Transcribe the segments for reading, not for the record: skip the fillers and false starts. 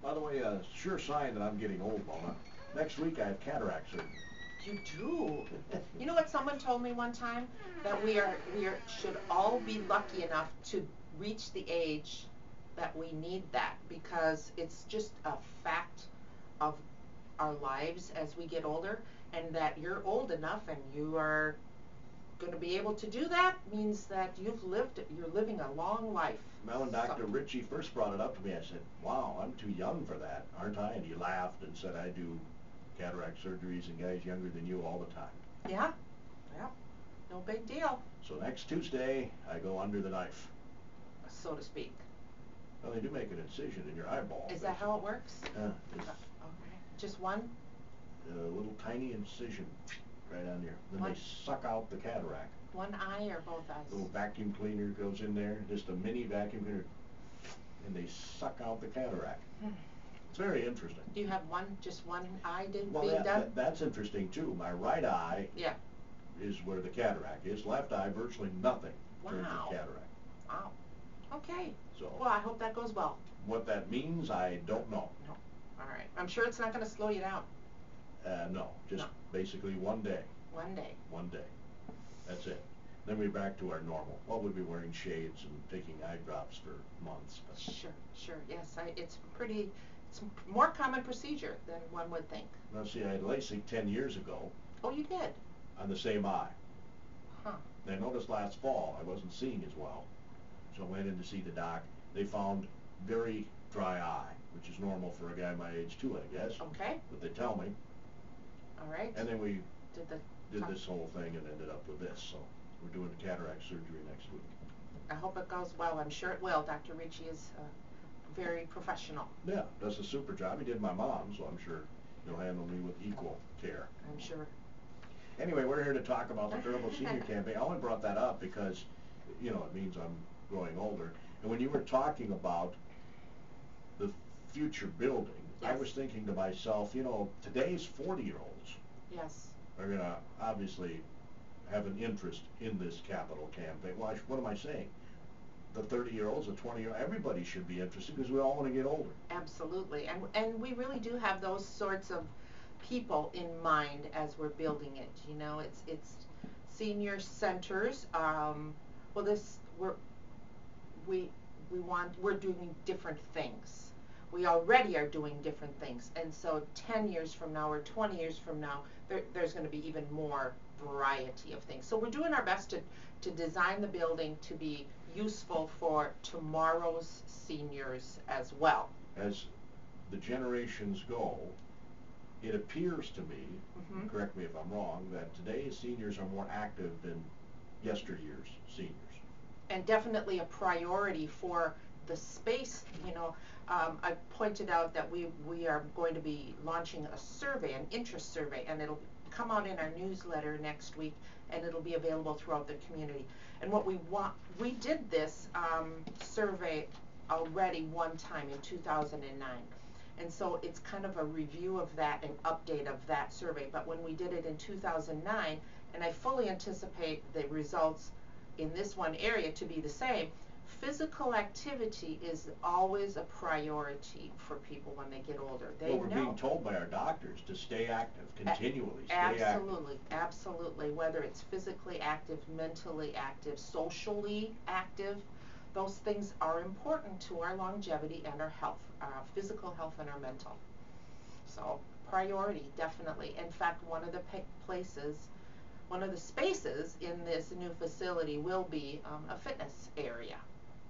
By the way, a sure sign that I'm getting old, Mona. Next week I have cataract surgery. You do. You know what someone told me one time? That we should all be lucky enough to reach the age that we need that, because it's just a fact of our lives as we get older, and that you're old enough and you are going to be able to do that means that you're living a long life. Well, when Dr. Ritchie first brought it up to me, I said, wow, I'm too young for that, aren't I? And he laughed and said, I do cataract surgeries in guys younger than you all the time. Yeah, yeah, no big deal, So next Tuesday, I go under the knife. so to speak. Well, they do make an incision in your eyeball. Is that how it works? Yeah, it's Okay. Just one? a little tiny incision right on there. Then One? they suck out the cataract. One eye or both eyes? Little vacuum cleaner goes in there, just a mini vacuum cleaner, and they suck out the cataract. It's very interesting. Do you have just one eye being Well, done? that's interesting too. My right eye Yeah. is where the cataract is. Left eye, virtually nothing in terms Wow. of cataract. Wow. Okay. So Well, I hope that goes well. what that means, I don't know. No. All right. I'm sure it's not going to slow you down. No, just No. basically one day. One day. One day. That's it. Then we're back to our normal. Well, we'll be wearing shades and taking eye drops for months. But Sure. Yes, it's more common procedure than one would think. now, see, I had LASIK 10 years ago Oh, you did? on the same eye. Huh. And I noticed last fall I wasn't seeing as well. So I went in to see the doc. They found very dry eye, which is normal for a guy my age too, I guess. Okay. But they tell me. All right. And then we Did this whole thing and ended up with this. So we're doing the cataract surgery next week. I hope it goes well. I'm sure it will. Dr. Ritchie is very professional. Yeah, does a super job. He did my mom, so I'm sure he'll handle me with equal care. I'm sure. Anyway, we're here to talk about the Durable Senior Campaign. I only brought that up because, you know, it means I'm growing older. And when you were talking about the future building, Yes. I was thinking to myself, you know, today's 40-year-olds Yes. are going to obviously have an interest in this capital campaign. Well, what am I saying? The 30-year-olds, the 20-year-olds, everybody should be interested because we all want to get older. Absolutely. And we really do have those sorts of people in mind as we're building it. You know, it's senior centers. Well, we're doing different things. We already are doing different things, and so 10 years from now or 20 years from now, there's going to be even more variety of things. So we're doing our best to design the building to be useful for tomorrow's seniors as well. As the generations go, it appears to me, correct me if I'm wrong, that today's seniors are more active than yesteryear's seniors. And definitely a priority for the space. You know, I pointed out that we are going to be launching a survey, an interest survey, and it'll come out in our newsletter next week, and it'll be available throughout the community. And what we did this survey already one time in 2009. And so it's kind of a review of that, an update of that survey. But when we did it in 2009, and I fully anticipate the results in this one area to be the same, physical activity is always a priority for people when they get older. They we're being told by our doctors to stay active, continually stay absolutely, active. Absolutely. Whether it's physically active, mentally active, socially active, those things are important to our longevity and our health, our physical health and our mental. So priority, definitely. In fact, one of the spaces in this new facility will be a fitness area,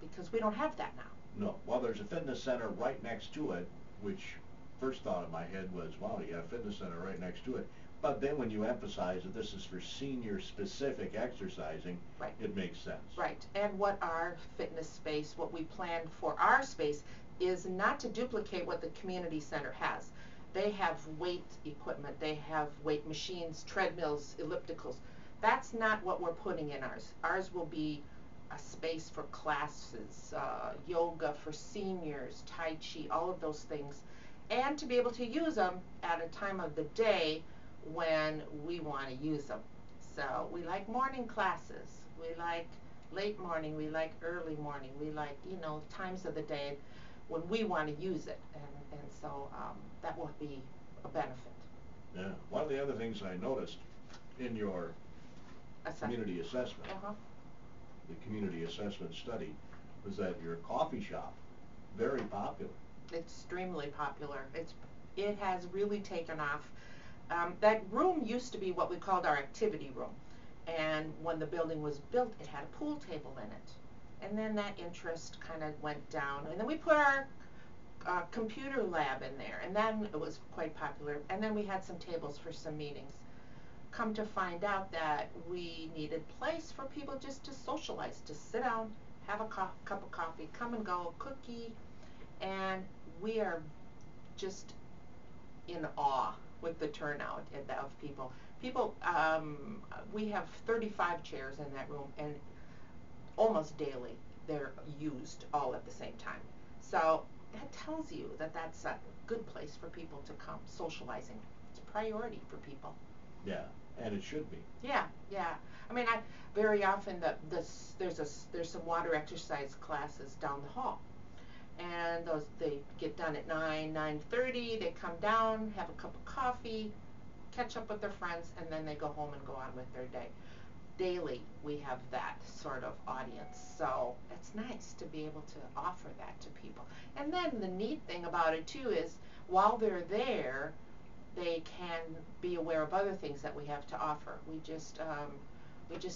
because we don't have that now. No. Well, there's a fitness center right next to it, which first thought in my head was, wow, you got a fitness center right next to it. But then when you emphasize that this is for senior-specific exercising, right, it makes sense. Right. And what our fitness space, what we planned for our space, is not to duplicate what the community center has. They have weight equipment, they have weight machines, treadmills, ellipticals. That's not what we're putting in ours. Ours will be a space for classes, yoga for seniors, Tai Chi, all of those things, and to be able to use them at a time of the day when we want to use them. So we like morning classes, we like late morning, we like early morning, we like, you know, times of the day. when we want to use it, and so that will be a benefit. Yeah. One of the other things I noticed in your community assessment, the community assessment study, was that your coffee shop, very popular. Extremely popular. It has really taken off. That room used to be what we called our activity room, and when the building was built, it had a pool table in it, and then that interest kind of went down, and then we put our computer lab in there, and then it was quite popular, and then we had some tables for some meetings. Come to find out that we needed place for people just to socialize, to sit down, have a cup of coffee, come and go, cookie, and we are just in awe with the turnout of people. We have 35 chairs in that room, and almost daily they're used all at the same time. So that tells you that that's a good place for people to come socializing. It's a priority for people. Yeah, and it should be. Yeah, yeah. I mean, very often there's some water exercise classes down the hall, and they get done at 9:30. They come down, have a cup of coffee, catch up with their friends, and then they go home and go on with their day. Daily, we have that sort of audience, so it's nice to be able to offer that to people. And then the neat thing about it too is, while they're there, they can be aware of other things that we have to offer. We just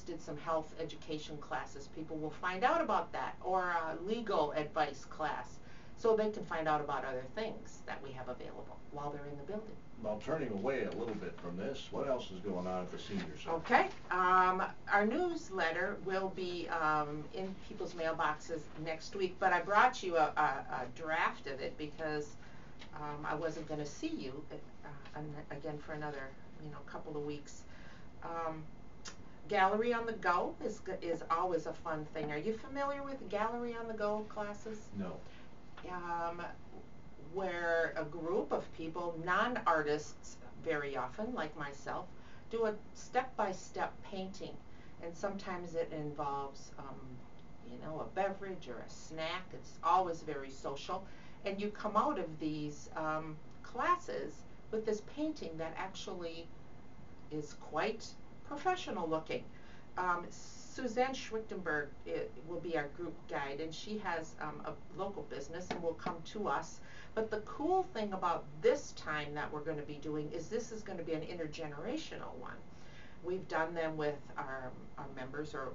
did some health education classes. People will find out about that, or a legal advice class, so they can find out about other things that we have available while they're in the building. Well, turning away a little bit from this, what else is going on at the senior center? Okay, our newsletter will be in people's mailboxes next week, but I brought you a draft of it because I wasn't going to see you again for another couple of weeks. Gallery on the Go is always a fun thing. Are you familiar with Gallery on the Go classes? No. Where a group of people, non-artists very often, like myself, do a step-by-step painting, and sometimes it involves a beverage or a snack. It's always very social, and you come out of these classes with this painting that actually is quite professional looking. Suzanne Schwichtenberg will be our group guide, and she has a local business and will come to us. But the cool thing about this time that we're going to be doing is this is going to be an intergenerational one. We've done them with our members or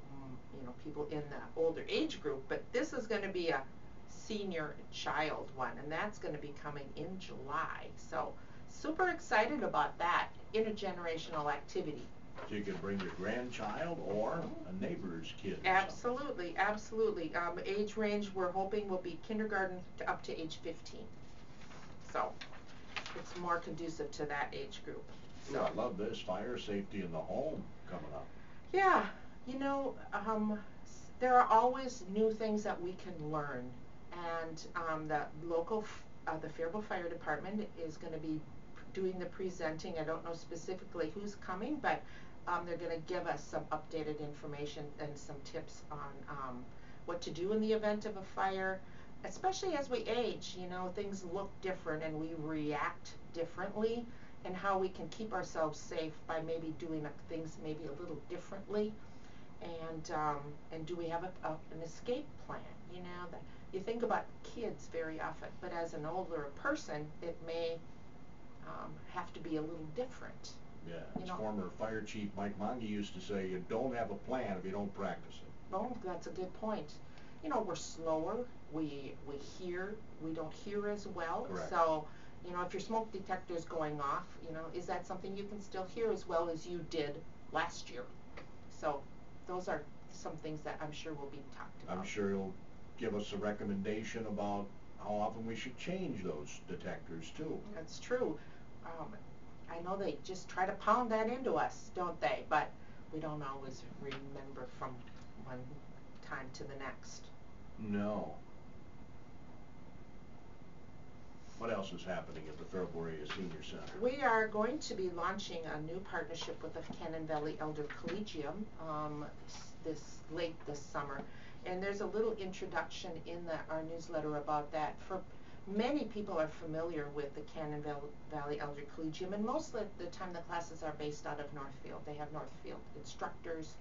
people in the older age group, but this is going to be a senior child one, and that's going to be coming in July. So super excited about that intergenerational activity. So you can bring your grandchild or a neighbor's kid. Absolutely, absolutely. Age range we're hoping will be kindergarten to up to age 15. So it's more conducive to that age group. So I love this, fire safety in the home coming up. Yeah, there are always new things that we can learn, and the local, the Faribault Fire Department is going to be doing the presenting. I don't know specifically who's coming, but they're going to give us some updated information and some tips on what to do in the event of a fire, especially as we age. Things look different and we react differently, and how we can keep ourselves safe by maybe doing things maybe a little differently, and do we have an escape plan? That you think about kids very often, but as an older person, it may have to be a little different. Yeah, as former fire chief Mike Monge used to say, you don't have a plan if you don't practice it. Oh, that's a good point. We're slower, we don't hear as well. Correct. So, if your smoke detector is going off, is that something you can still hear as well as you did last year? So, those are some things that I'm sure will be talked about. I'm sure you'll give us a recommendation about how often we should change those detectors too. That's true. I know they just try to pound that into us, don't they? But we don't always remember from one time to the next. No. What else is happening at the Faribault Area Senior Center? We are going to be launching a new partnership with the Cannondale Elder Collegium late this summer, And there's a little introduction in our newsletter about that. For many people are familiar with the Cannondale Valley Elder Collegium, and most of the time the classes are based out of Northfield. They have Northfield instructors.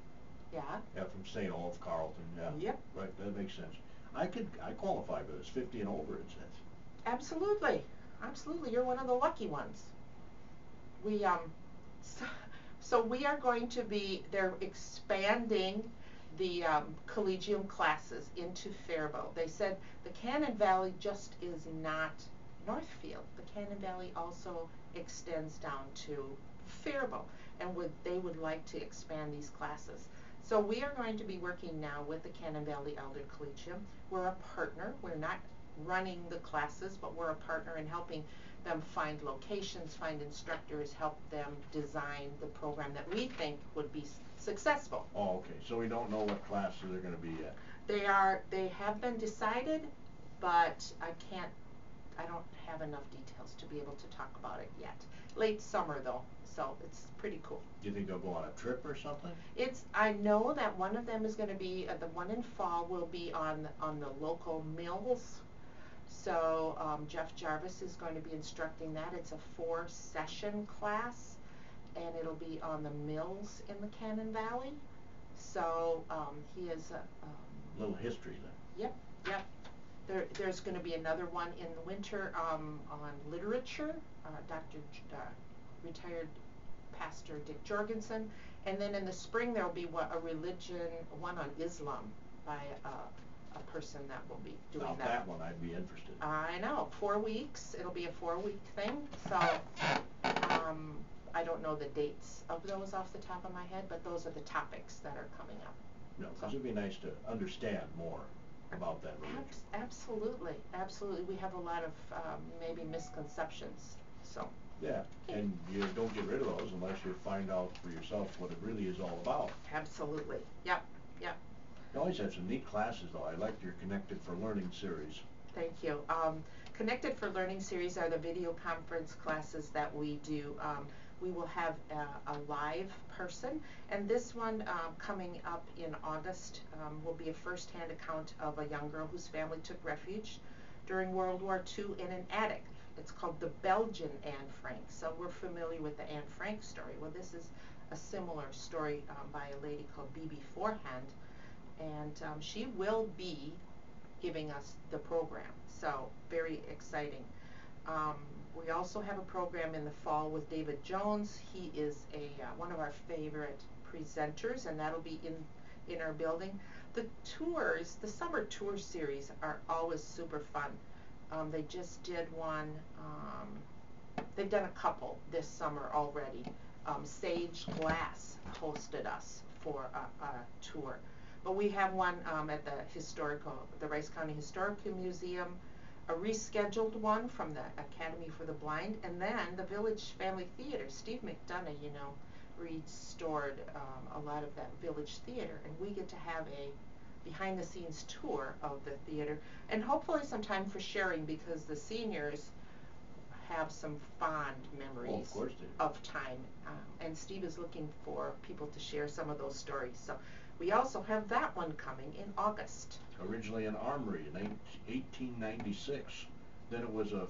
Yeah? Yeah, from St. Olaf, Carlton, yeah. Yep. Right, that makes sense. I qualify for this, 50 and over, it says. Absolutely. Absolutely. You're one of the lucky ones. We, so we are going to be, they're expanding the Collegium classes into Faribault. They said the Cannon Valley just is not Northfield. The Cannon Valley also extends down to Faribault, and they would like to expand these classes. So we are going to be working now with the Cannon Valley Elder Collegium. We're a partner. We're not running the classes, but we're a partner in helping them find locations, find instructors, help them design the program that we think would be successful. Oh, okay. So we don't know what classes they're going to be yet. They have been decided, but I don't have enough details to be able to talk about it yet. Late summer though, so it's pretty cool. Do you think they'll go on a trip or something? I know that one of them is going to be, the one in fall will be on the local mills. So Jeff Jarvis is going to be instructing that. It's a 4-session class, and it'll be on the mills in the Cannon Valley. So he is a little history then. Yep. There's going to be another one in the winter on literature. Retired Pastor Dick Jorgensen, and then in the spring there will be a religion one on Islam by a person that will be doing now, that one I'd be interested in. I know, 4 weeks. It'll be a 4-week thing. So I don't know the dates of those off the top of my head, but those are the topics that are coming up. No, because it'd be nice to understand more about that religion. Absolutely. We have a lot of maybe misconceptions. So. Yeah, and you don't get rid of those unless you find out for yourself what it really is all about. Absolutely. Yep. You always have some neat classes, though. I liked your Connected for Learning series. Thank you. Connected for Learning series are the video conference classes that we do. We will have a live person, and this one coming up in August will be a first-hand account of a young girl whose family took refuge during World War II in an attic. It's called the Belgian Anne Frank. So we're familiar with the Anne Frank story. Well, this is a similar story by a lady called B.B. Forehand, and she will be giving us the program. So very exciting. We also have a program in the fall with David Jones. He is one of our favorite presenters, and that'll be in our building. The tours, the summer tour series, are always super fun. They just did one, they've done a couple this summer already. Sage Glass hosted us for a tour. But we have one at the Rice County Historical Museum, a rescheduled one from the Academy for the Blind, and then the Village Family Theater. Steve McDonough, restored a lot of that Village Theater, and we get to have a behind-the-scenes tour of the theater, and hopefully some time for sharing, because the seniors have some fond memories of time, and Steve is looking for people to share some of those stories. So we also have that one coming in August. Originally an armory in 1896. Then it was a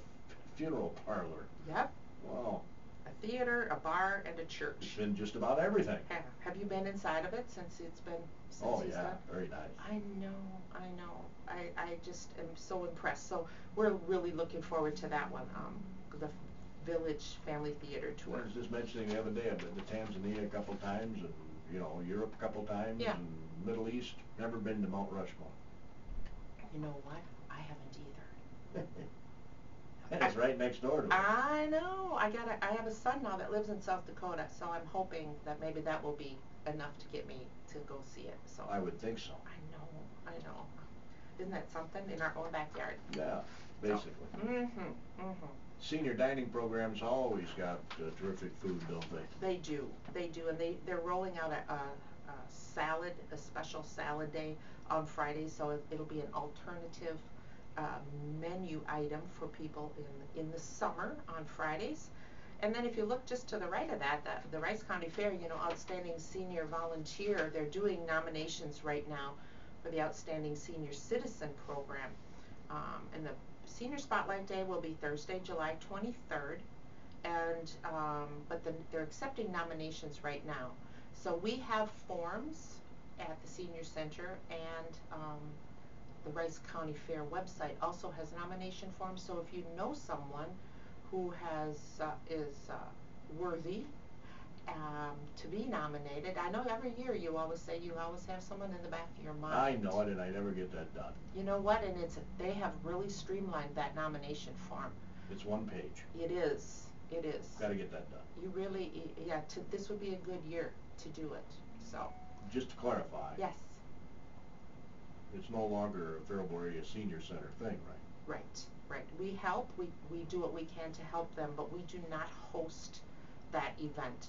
funeral parlor. Yep. Wow. A theater, a bar, and a church. It's been just about everything. Yeah. Have you been inside of it since it's been? Oh yeah, very nice. I know. I just am so impressed. So we're really looking forward to that one. The Village Family Theater tour. I was just mentioning the other day, I've been to Tanzania a couple times, and Europe a couple times, and Middle East. Never been to Mount Rushmore. You know what? I haven't either. And it's right next door to me. I know. I have a son now that lives in South Dakota, so I'm hoping that maybe that will be enough to get me to go see it. So I would think so. I know. Isn't that something, in our own backyard? Yeah, basically. So, Senior dining programs always got terrific food, don't they? They do, and they're rolling out a salad, a special salad day on Friday, so it'll be an alternative menu item for people in the summer on Fridays. And then if you look just to the right of that, the Rice County Fair, Outstanding Senior Volunteer, they're doing nominations right now for the Outstanding Senior Citizen Program. And the Senior Spotlight Day will be Thursday, July 23rd, and they're accepting nominations right now. So we have forms at the Senior Center, and the Rice County Fair website also has nomination forms. So if you know someone who is worthy to be nominated, I know every year you always say you always have someone in the back of your mind. I know it, and I never get that done. You know what? And they have really streamlined that nomination form. It's one page. It is. It is. Got to get that done. You really, yeah. This would be a good year to do it. So. Just to clarify. Yes. It's no longer a Faribault Area Senior Center thing, right? Right. Right. We help. We do what we can to help them, but we do not host that event.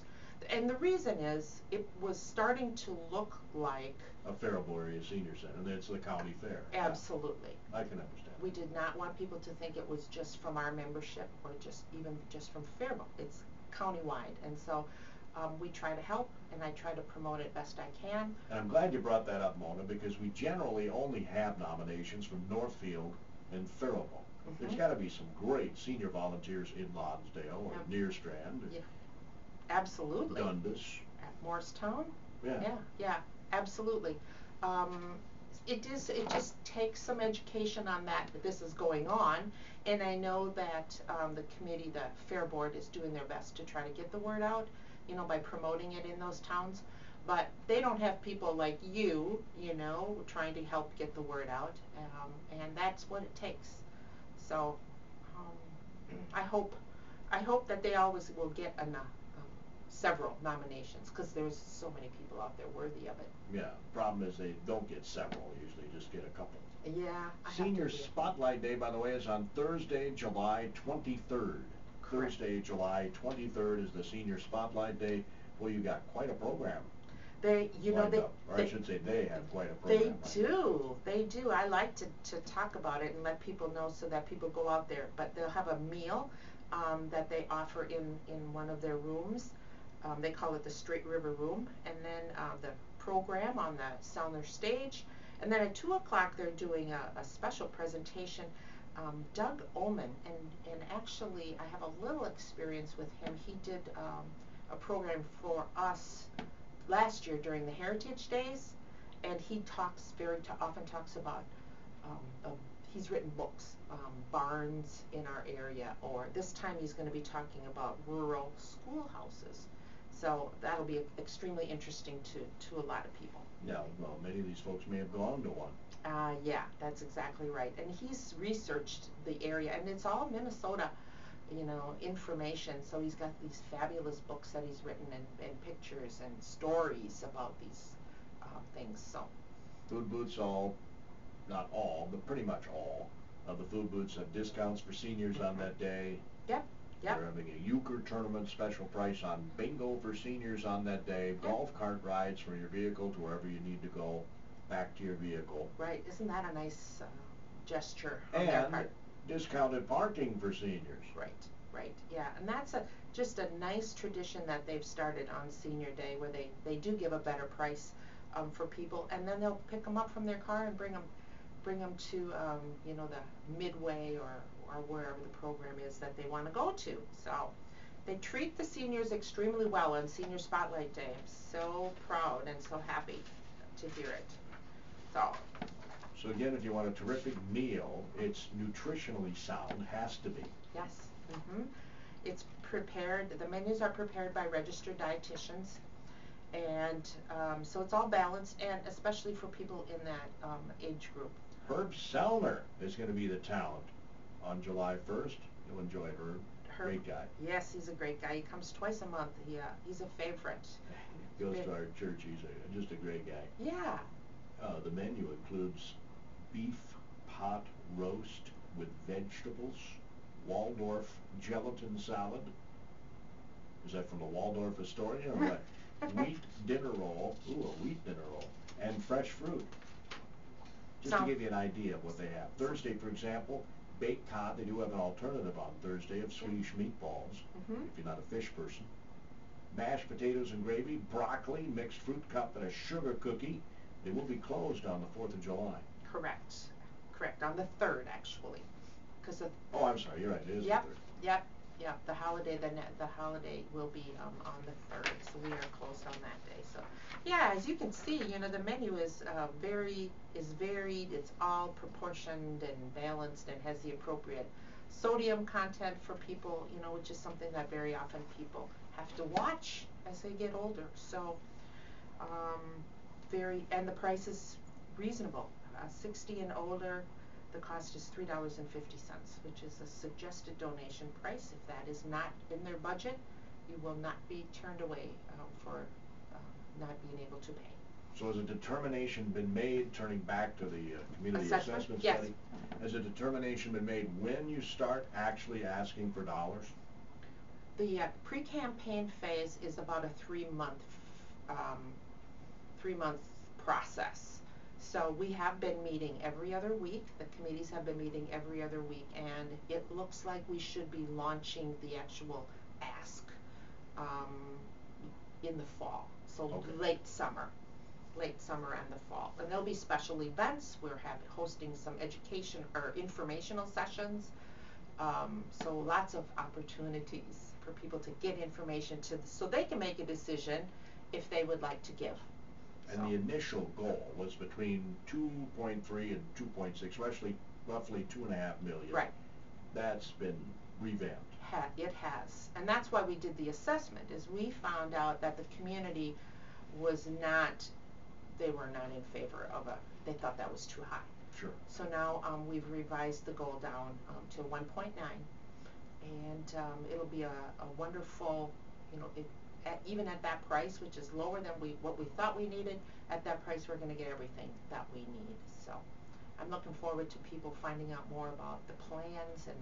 And the reason is, it was starting to look like a Faribault Area Senior Center, and it's the county fair. Absolutely. Yeah, I can understand. We did not want people to think it was just from our membership or even just from Faribault. It's countywide, and so we try to help, and I try to promote it best I can. And I'm glad you brought that up, Mona, because we generally only have nominations from Northfield and Faribault. There's got to be some great senior volunteers in Lonsdale or near Strand. Yeah. Absolutely. Dundas. At Morristown. Yeah. Yeah, absolutely. It just takes some education on that this is going on, and I know that the committee, the Fair Board, is doing their best to try to get the word out, you know, by promoting it in those towns. But they don't have people like you, you know, trying to help get the word out, and that's what it takes. So I hope that they always will get several nominations, because there's so many people out there worthy of it. Yeah, problem is they don't get several, usually just get a couple. Yeah. Senior Spotlight Day, by the way, is on Thursday, July 23rd. Correct. Thursday, July 23rd is the Senior Spotlight Day. Well, you got quite a program. They I should say they have quite a program. They do. I like to talk about it and let people know so that people go out there. But they'll have a meal that they offer in one of their rooms. They call it the Straight River Room, and then the program on the Selner stage, and then at 2 o'clock they're doing a special presentation. Doug Ulman, and actually I have a little experience with him. He did a program for us last year during the Heritage Days, and he often talks about he's written books, barns in our area, or this time he's going to be talking about rural schoolhouses. So that'll be extremely interesting to a lot of people. Yeah, well, many of these folks may have gone to one. Yeah, that's exactly right. And he's researched the area, and it's all Minnesota, you know, information. So he's got these fabulous books that he's written, and pictures and stories about these things. So Food booths, not all, but pretty much all of the food booths have discounts for seniors on that day. Yep. Yep. They're having a euchre tournament, special price on bingo for seniors on that day, golf cart rides for your vehicle to wherever you need to go, back to your vehicle. Right, isn't that a nice gesture on their part? And discounted parking for seniors. Right, yeah, and that's just a nice tradition that they've started on Senior Day, where they do give a better price for people, and then they'll pick them up from their car and bring them to you know, the Midway or wherever the program is that they want to go to. So they treat the seniors extremely well on Senior Spotlight Day. I'm so proud and so happy to hear it. So again, if you want a terrific meal, it's nutritionally sound, has to be. Yes. It's prepared, the menus are prepared by registered dietitians, and so it's all balanced, and especially for people in that age group. Herb Selner is going to be the talent on July 1st. You'll enjoy Herb. Great guy. Yes, he's a great guy. He comes twice a month. He's a favorite. He goes to our church. He's just a great guy. Yeah. The menu includes beef pot roast with vegetables, Waldorf gelatin salad. Is that from the Waldorf Astoria or what? Wheat dinner roll. Ooh, a wheat dinner roll. And fresh fruit. Just to give you an idea of what they have. Thursday, for example, baked cod. They do have an alternative on Thursday of Swedish meatballs, if you're not a fish person. Mashed potatoes and gravy, broccoli, mixed fruit cup, and a sugar cookie. They will be closed on the 4th of July. Correct, correct, on the 3rd actually, because of. Oh, I'm sorry, you're right, it is the 3rd. Yep, the holiday will be on the 3rd, so we are closed on that day, so. Yeah, as you can see, you know, the menu is varied, it's all proportioned and balanced and has the appropriate sodium content for people, you know, which is something that very often people have to watch as they get older, so, and the price is reasonable. 60 and older, the cost is $3.50, which is a suggested donation price. If that is not in their budget, you will not be turned away for not being able to pay. So has a determination been made, turning back to the community assessment Yes. study? Has a determination been made when you start actually asking for dollars? The pre-campaign phase is about a 3-month process. So we have been meeting every other week. The committees have been meeting every other week, and it looks like we should be launching the actual ask in the fall. So okay. late summer and the fall. And there'll be special events. We're hosting some education or informational sessions. So lots of opportunities for people to get information so they can make a decision if they would like to give. And the initial goal was between 2.3 and 2.6, roughly 2.5 million. Right. That's been revamped. It has, and that's why we did the assessment. Is we found out that the community they were not in favor of they thought that was too high. Sure. So now we've revised the goal down to 1.9, and it'll be a wonderful, you know, even at that price, which is lower than what we thought we needed, at that price we're going to get everything that we need. So I'm looking forward to people finding out more about the plans and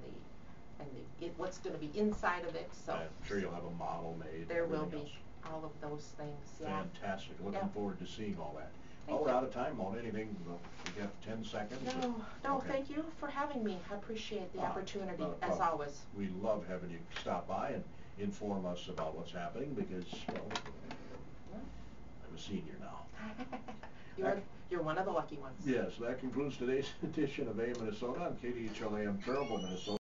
what's going to be inside of it. So I'm sure you'll have a model made. There will be else. all of those things. Yeah. Fantastic. Looking forward to seeing all that. Thank we're you. out of time, Mona. Anything? We got 10 seconds? No, okay. Thank you for having me. I appreciate the opportunity, as always. We love having you stop by and inform us about what's happening because, well, I'm a senior now. You're one of the lucky ones. Yes, that concludes today's edition of AM Minnesota on KDHL AM Faribault, Minnesota.